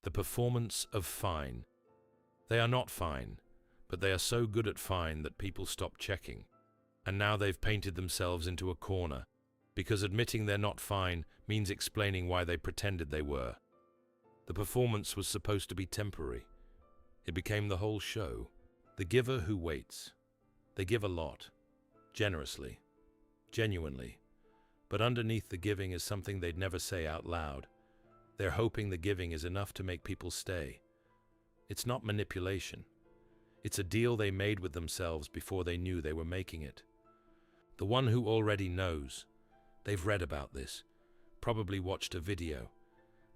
The performance of fine. They are not fine, but they are so good at fine that people stop checking. And now they've painted themselves into a corner, because admitting they're not fine means explaining why they pretended they were. The performance was supposed to be temporary. It became the whole show. The giver who waits. They give a lot, generously, genuinely, but underneath the giving is something they'd never say out loud. They're hoping the giving is enough to make people stay. It's not manipulation. It's a deal they made with themselves before they knew they were making it. The one who already knows. They've read about this, probably watched a video.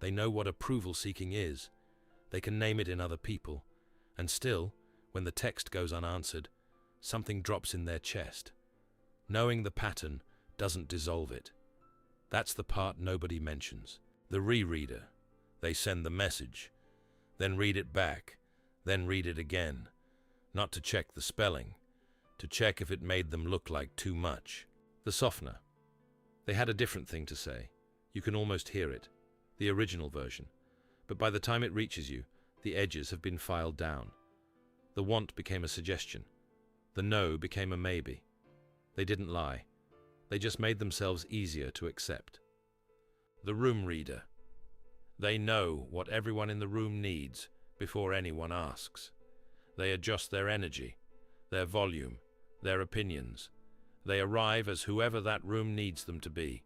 They know what approval seeking is. They can name it in other people. And still, when the text goes unanswered, something drops in their chest. Knowing the pattern doesn't dissolve it. That's the part nobody mentions. The rereader. They send the message, then read it back, then read it again. Not to check the spelling, to check if it made them look like too much. The softener. They had a different thing to say. You can almost hear it, the original version. But by the time it reaches you, the edges have been filed down. The want became a suggestion. The no became a maybe. They didn't lie. They just made themselves easier to accept. The room reader. They know what everyone in the room needs before anyone asks. They adjust their energy, their volume, their opinions. They arrive as whoever that room needs them to be.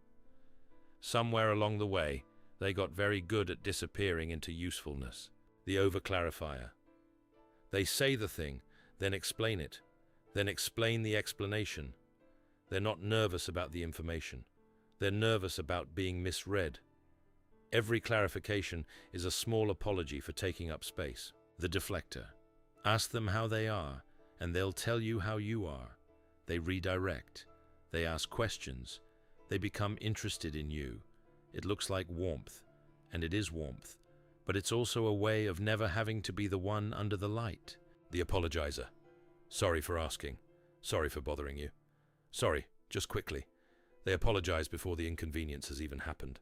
Somewhere along the way, they got very good at disappearing into usefulness. The over-clarifier. They say the thing, then explain it, then explain the explanation. They're not nervous about the information. They're nervous about being misread. Every clarification is a small apology for taking up space. The deflector. Ask them how they are, and they'll tell you how you are. They redirect. They ask questions. They become interested in you. It looks like warmth, and it is warmth, but it's also a way of never having to be the one under the light. The apologizer. Sorry for asking. Sorry for bothering you. Sorry, just quickly. They apologize before the inconvenience has even happened.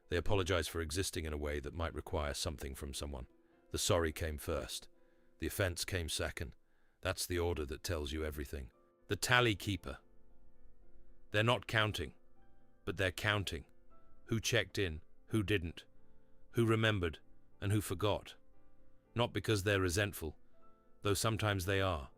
They apologize for existing in a way that might require something from someone. The sorry came first. The offense came second. That's the order that tells you everything. The tally keeper. They're not counting, but they're counting. Who checked in, who didn't, who remembered, and who forgot. Not because they're resentful, though sometimes they are,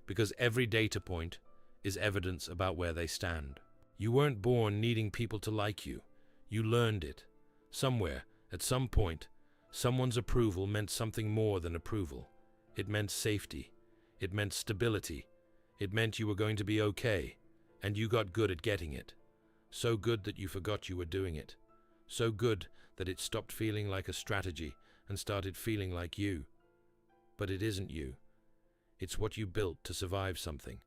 because every data point is evidence about where they stand. You weren't born needing people to like you. You learned it. Somewhere, at some point, someone's approval meant something more than approval. It meant safety. It meant stability. It meant you were going to be okay, and you got good at getting it. So good that you forgot you were doing it. So good that it stopped feeling like a strategy and started feeling like you. But it isn't you. It's what you built to survive something.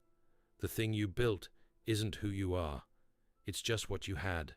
The thing you built isn't who you are. It's just what you had.